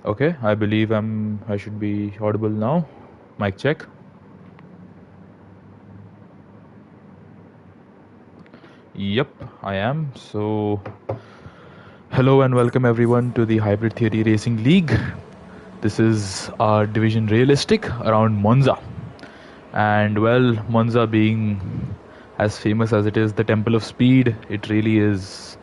Okay, I believe I should be audible now. Mic check. Yep, I am. So, hello and welcome everyone to the Hybrid Theory Racing League. This is our division realistic around Monza. And well, Monza being as famous as it is the Temple of Speed, it really is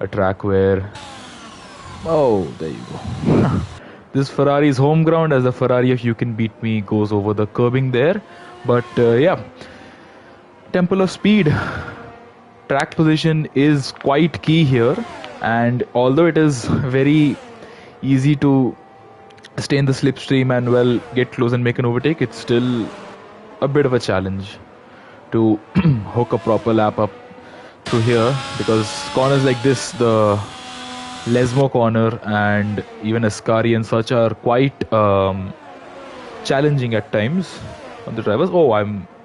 a track where... Oh, there you go. This Ferrari's home ground, as the Ferrari of You Can Beat Me goes over the curbing there. But yeah, Temple of Speed. Track position is quite key here, and although it is very easy to stay in the slipstream and well get close and make an overtake, it's still a bit of a challenge to hook a proper lap up through here, because corners like this, the Lesmo corner and even Ascari and such, are quite challenging at times on the drivers.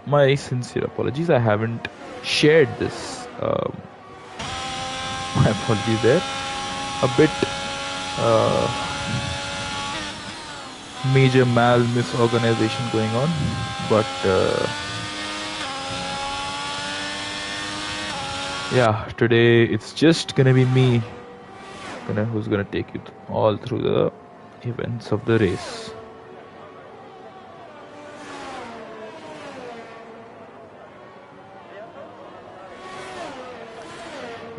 My sincere apologies, I haven't shared this. My apologies there. A bit major misorganization going on, but yeah, today it's just gonna be me who's gonna take you all through the events of the race.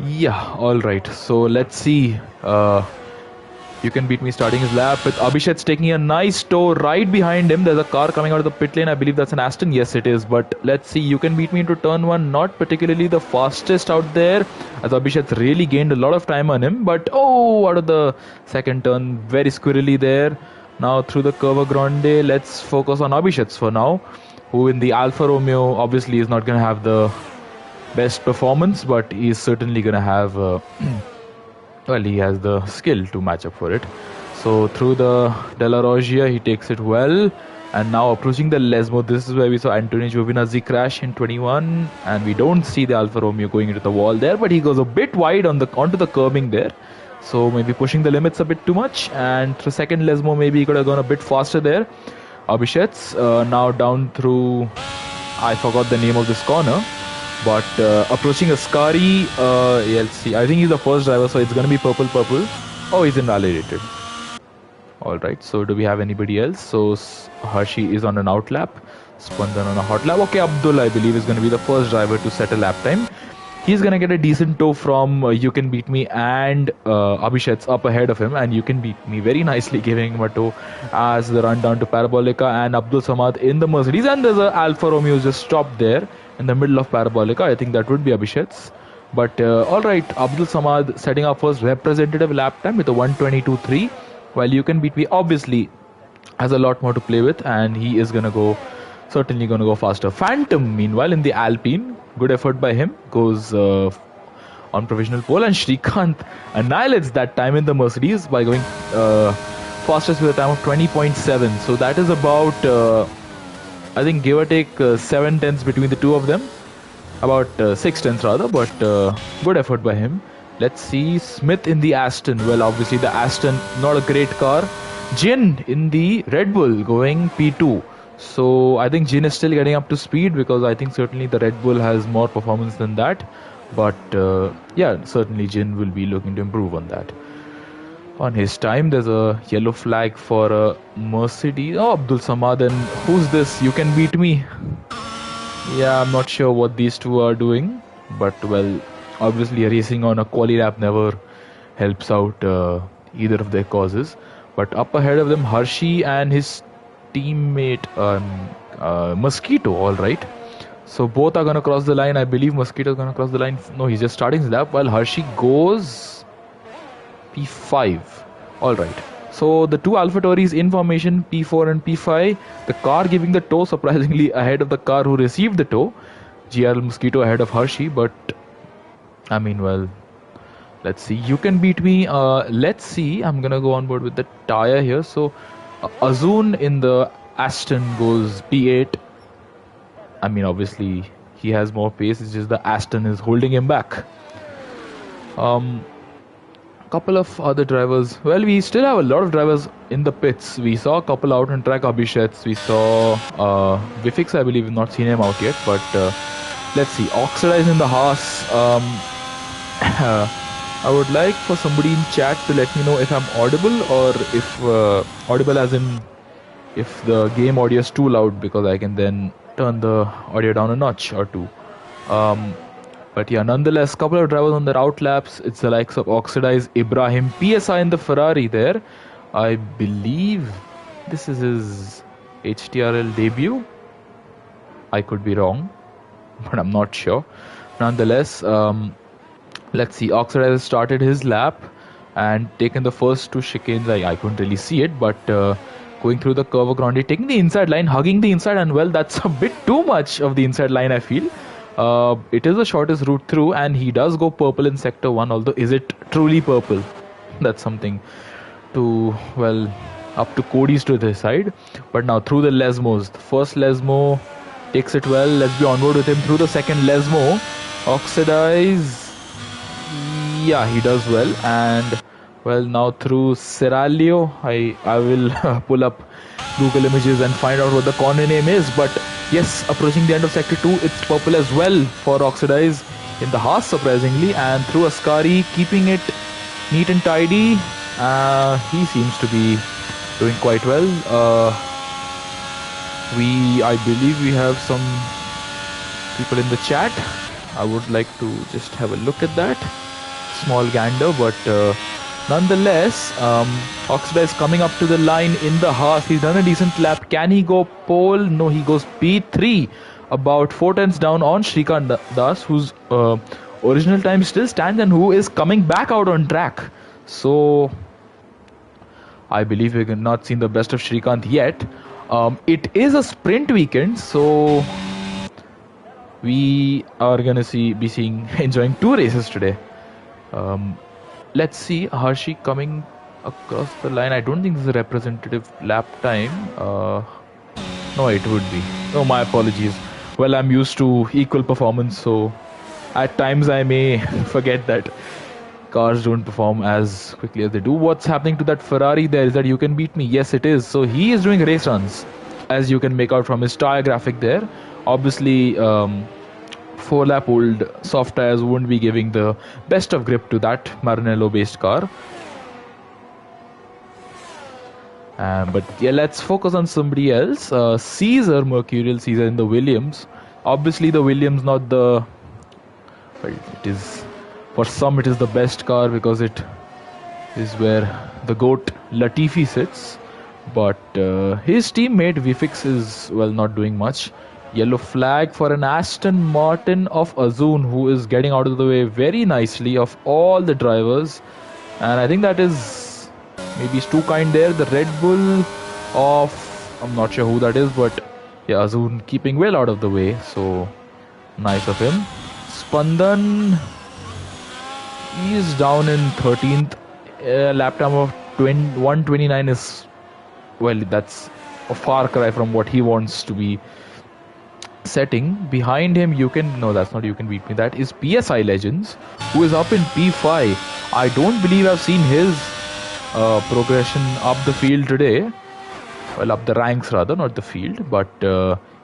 Yeah, alright, so let's see. You Can Beat Me starting his lap with Abhishek's taking a nice tow right behind him. There's a car coming out of the pit lane. I believe that's an Aston. Yes, it is. But let's see. You Can Beat Me into turn one. Not particularly the fastest out there, as Abhishek's really gained a lot of time on him. But out of the second turn, very squirrely there. Now through the Curva Grande, let's focus on Abhishek's for now, who in the Alfa Romeo obviously is not going to have the best performance, but he's certainly going to have... well, he has the skill to match up for it. So through the Della Roggia, he takes it well. And now approaching the Lesmo, this is where we saw Antonio Giovinazzi crash in 21. And we don't see the Alfa Romeo going into the wall there, but he goes a bit wide onto the curbing there. So maybe pushing the limits a bit too much. And through second Lesmo, maybe he could have gone a bit faster there. Abhishek's now down through... I forgot the name of this corner. But approaching Ascari, let's see. I think he's the first driver, so it's going to be purple. Oh, he's invalidated. Alright, so do we have anybody else? So Hershey is on an out lap, Spandan on a hot lap. Okay, Abdul, I believe, is going to be the first driver to set a lap time. He's going to get a decent tow from You Can Beat Me, and Abhishek's up ahead of him, and You Can Beat Me very nicely giving him a tow as the run down to Parabolica, and Abdul Samad in the Mercedes, and there's a Alfa Romeo just stopped there in the middle of Parabolica. I think that would be Abhishek's. But alright, Abdul Samad setting our first representative lap time with a 1:22.3, while You Can Beat Me obviously has a lot more to play with, and he is certainly going to go faster. Phantom, meanwhile, in the Alpine, good effort by him, goes on provisional pole, and Shrikant annihilates that time in the Mercedes by going fastest with a time of 20.7. So that is about, I think, give or take 7 tenths between the two of them. About 6 tenths rather, but good effort by him. Let's see, Smith in the Aston. Well, obviously the Aston, not a great car. Jin in the Red Bull going P2. So I think Jin is still getting up to speed, because I think certainly the Red Bull has more performance than that. But yeah, certainly Jin will be looking to improve on that. On his time, there's a yellow flag for a Mercedes. Oh, Abdul Samad, and who's this? You Can Beat Me. Yeah, I'm not sure what these two are doing, but well, obviously racing on a quali lap never helps out either of their causes. But up ahead of them, Hershey and his teammate Mosquito, alright. So both are going to cross the line. I believe Mosquito is going to cross the line. No, he's just starting his lap, while Hershey goes P5. Alright. So the two AlphaTauris in formation, P4 and P5. The car giving the tow surprisingly ahead of the car who received the tow. GRL Mosquito ahead of Hershey, but I mean, well, let's see. You Can Beat Me. Let's see. I'm going to go on board with the tire here. So Azun in the Aston goes P8. I mean, obviously he has more pace. It's just the Aston is holding him back. couple of other drivers. Well, we still have a lot of drivers in the pits. We saw a couple out on track, Abhisheks. We saw Vifix, I believe. We've not seen him out yet, but let's see. Oxidize in the Haas. I would like for somebody in chat to let me know if I'm audible, or if audible as in if the game audio is too loud, because I can then turn the audio down a notch or two. But yeah, nonetheless, couple of drivers on the route laps. It's the likes of Oxidize, Ibrahim, PSI in the Ferrari there. I believe this is his HTRL debut. I could be wrong, but I'm not sure. Nonetheless, let's see. Oxidize started his lap and taken the first two chicanes. I couldn't really see it, but going through the Curva Grande, taking the inside line, hugging the inside, and well, that's a bit too much of the inside line, I feel. It is the shortest route through, and he does go purple in sector 1, although is it truly purple? That's something to, well, up to Cody's to decide. But now through the Lesmos, the first Lesmo takes it well. Let's be onward with him through the second Lesmo. Oxidize, yeah, he does well. And well, now through Serralio, I will pull up Google Images and find out what the corner name is. But yes, approaching the end of sector 2, it's purple as well for Oxidize in the Haas, surprisingly. And through Ascari, keeping it neat and tidy. He seems to be doing quite well. I believe we have some people in the chat. I would like to just have a look at that. Small gander, but nonetheless, Oxidize coming up to the line in the Haas. He's done a decent lap. Can he go pole? No, he goes P3, about 4 tenths down on Shrikant Das, whose original time still stands and who is coming back out on track. So I believe we have not seen the best of Shrikant yet. It is a sprint weekend, so we are gonna enjoying 2 races today. Let's see, Harshi coming across the line. I don't think this is a representative lap time. No, it would be. Oh, my apologies. Well, I'm used to equal performance, so at times I may forget that cars don't perform as quickly as they do. What's happening to that Ferrari there? Is that you can beat me? Yes, it is. So he is doing race runs, as you can make out from his tire graphic there. Obviously, 4-lap old soft tires wouldn't be giving the best of grip to that Maranello based car. But yeah, let's focus on somebody else. Mercurial Caesar in the Williams. Obviously the Williams not the, well, it is, for some it is the best car because it is where the GOAT Latifi sits. But his teammate Vifix is, well, not doing much. Yellow flag for an Aston Martin of Azun, who is getting out of the way very nicely of all the drivers. And I think that is maybe Stukind there, the Red Bull of, I'm not sure who that is, but yeah, Azun keeping well out of the way. So nice of him. Spandan, he is down in 13th. Lap time of 1:29 is, well, that's a far cry from what he wants to be setting. Behind him, no, that's not You Can Beat Me, that is PSI Legends, who is up in P5. I don't believe I've seen his progression up the field today. Well, up the ranks rather, not the field. But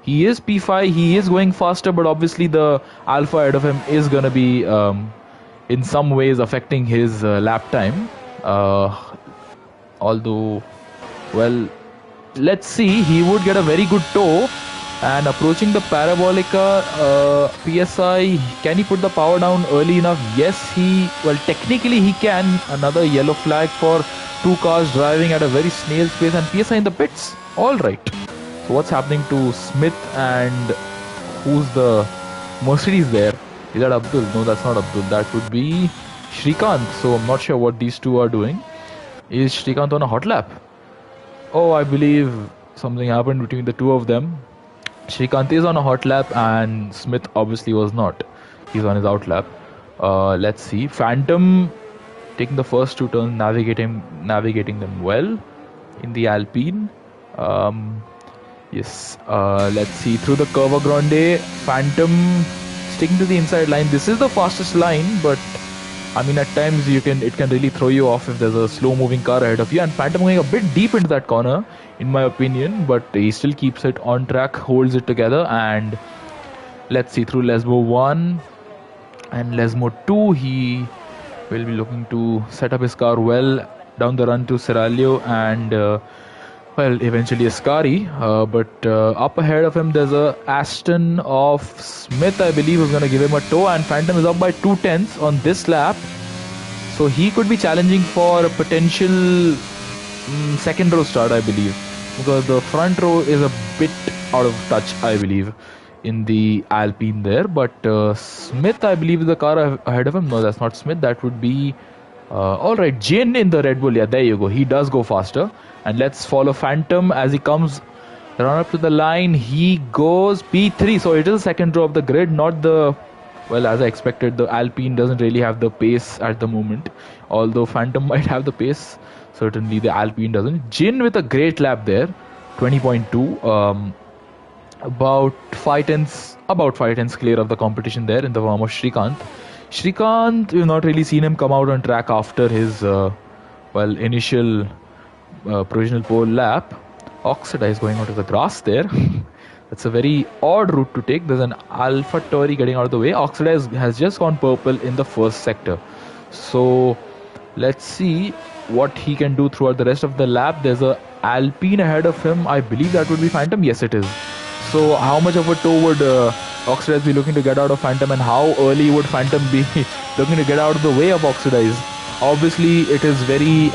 he is P5, he is going faster, but obviously the Alpha ahead of him is going to be in some ways affecting his lap time. Although, well, let's see, he would get a very good tow. And approaching the Parabolica, PSI, can he put the power down early enough? Yes, technically he can. Another yellow flag for 2 cars driving at a very snail's pace, and PSI in the pits. Alright. So what's happening to Smith, and who's the Mercedes there? Is that Abdul? No, that's not Abdul. That would be Shrikant. So I'm not sure what these two are doing. Is Shrikant on a hot lap? Oh, I believe something happened between the two of them. Shrikant is on a hot lap and Smith obviously was not. He's on his out lap. Let's see. Phantom taking the first 2 turns, navigating them well in the Alpine. Yes. Let's see. Through the Curva Grande, Phantom sticking to the inside line. This is the fastest line, but I mean, at times it can really throw you off if there's a slow-moving car ahead of you. And Phantom going a bit deep into that corner, in my opinion, but he still keeps it on track, holds it together, and let's see through Lesmo 1 and Lesmo 2. He will be looking to set up his car well down the run to Seraglio and eventually Ascari. But up ahead of him, there's a Aston of Smith, I believe, who's going to give him a tow, and Phantom is up by 2/10 on this lap. So he could be challenging for a potential second row start, I believe, because the front row is a bit out of touch, I believe, in the Alpine there. But Smith, I believe, is the car ahead of him. No, that's not Smith. That would be alright, Jin in the Red Bull. Yeah, there you go. He does go faster. And let's follow Phantom as he comes run up to the line. He goes P3. So it is the second row of the grid, not the... Well, as I expected, the Alpine doesn't really have the pace at the moment. Although Phantom might have the pace, certainly the Alpine doesn't. Jin with a great lap there, 20.2. About 5/10 clear of the competition there in the form of Shrikant. Shrikant, we've not really seen him come out on track after his initial provisional pole lap. Oxidize going out of the grass there. That's a very odd route to take. There's an AlphaTauri getting out of the way. Oxidize has just gone purple in the first sector. So let's see what he can do throughout the rest of the lap. There's a Alpine ahead of him. I believe that would be Phantom. Yes, it is. So how much of a tow would Oxidize be looking to get out of Phantom, and how early would Phantom be looking to get out of the way of Oxidize? Obviously, it is very...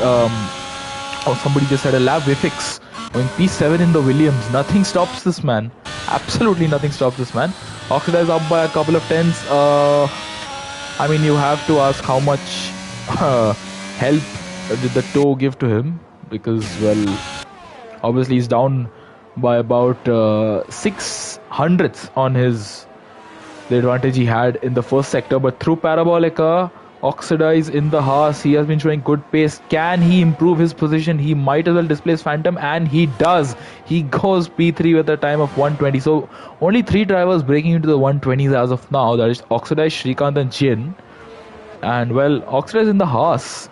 somebody just had a lap Vifix going P7 in the Williams. Nothing stops this man. Absolutely nothing stops this man. Oxidize up by a couple of tenths. I mean, you have to ask how much help did the tow give to him, because, well, obviously he's down by about 6/100ths on the advantage he had in the first sector. But through Parabolica, Oxidize in the Haas, he has been showing good pace. Can he improve his position? He might as well displace Phantom, and he does. He goes P3 with a time of 1:20. So only 3 drivers breaking into the 1:20s as of now. That is Oxidize, Shrikant and Jin. And well, Oxidize in the Haas,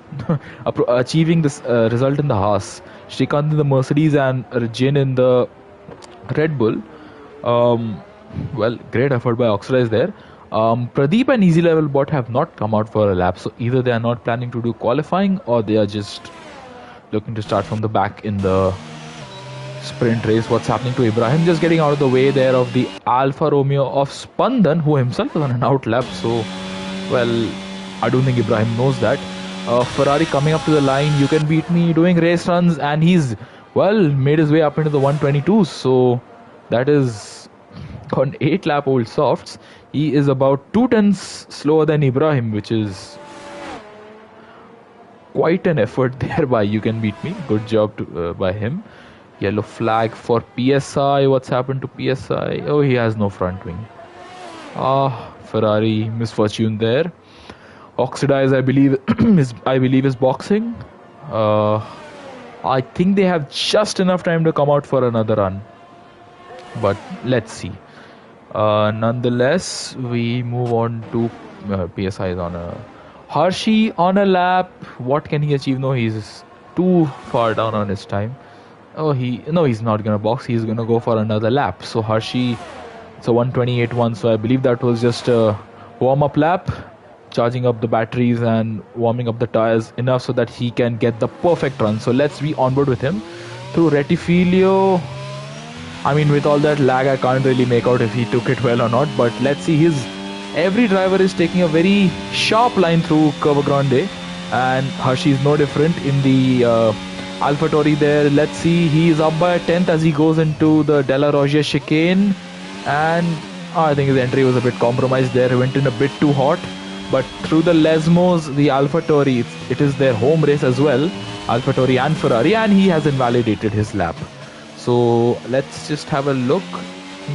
achieving this result in the Haas. Shrikant in the Mercedes and Jin in the Red Bull. Well, great effort by Oxidize there. Pradeep and Easy Level Bot have not come out for a lap, so either they are not planning to do qualifying, or they are just looking to start from the back in the sprint race. What's happening to Ibrahim? Just getting out of the way there of the Alfa Romeo of Spandan, who himself is on an out lap. So, well, I don't think Ibrahim knows that. Ferrari coming up to the line. You can beat me, doing race runs, and he's, well, made his way up into the 122s. So that is on 8 lap old softs. He is about 2/10 slower than Ibrahim, which is quite an effort there by You Can Beat Me. Good job by him. Yellow flag for PSI. What's happened to PSI? Oh, he has no front wing. Ferrari misfortune there. Oxidize, I believe, is boxing. I think they have just enough time to come out for another run. But let's see. Nonetheless, we move on to PSI is on a Hershey on a lap. What can he achieve? No, he's too far down on his time. He's not gonna box. He's gonna go for another lap. So Hershey, it's a 1:28.1. So I believe that was just a warm-up lap, charging up the batteries and warming up the tires enough so that he can get the perfect run. So let's be on board with him through Rettifilio. I mean, with all that lag, I can't really make out if he took it well or not. But let's see, every driver is taking a very sharp line through Curva Grande, and Hershey is no different in the AlphaTauri there. Let's see, he is up by a 10th as he goes into the Della Roggia chicane, and I think his entry was a bit compromised there. He went in a bit too hot. But through the Lesmos, the AlphaTauri, it is their home race as well, AlphaTauri and Ferrari, and he has invalidated his lap. So let's just have a look.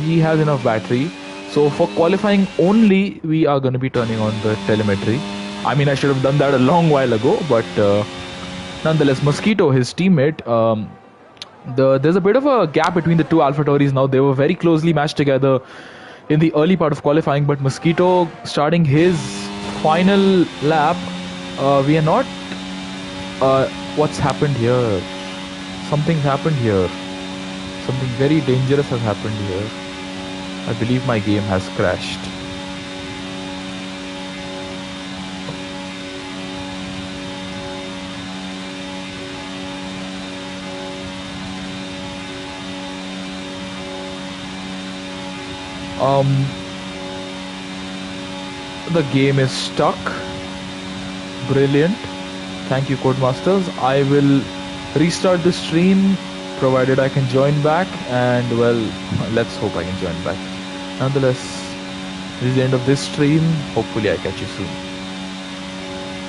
He has enough battery. So for qualifying only, we are going to be turning on the telemetry. I mean, I should have done that a long while ago, but nonetheless, Mosquito, his teammate, there's a bit of a gap between the two AlphaTauris now. They were very closely matched together in the early part of qualifying, but Mosquito starting his final lap We are not. What's happened here? Something's happened here. Something very dangerous has happened here. I believe my game has crashed. The game is stuck. Brilliant. Thank you, Codemasters. I will restart the stream provided I can join back, and well, let's hope I can join back. Nonetheless, this is the end of this stream. Hopefully I catch you soon.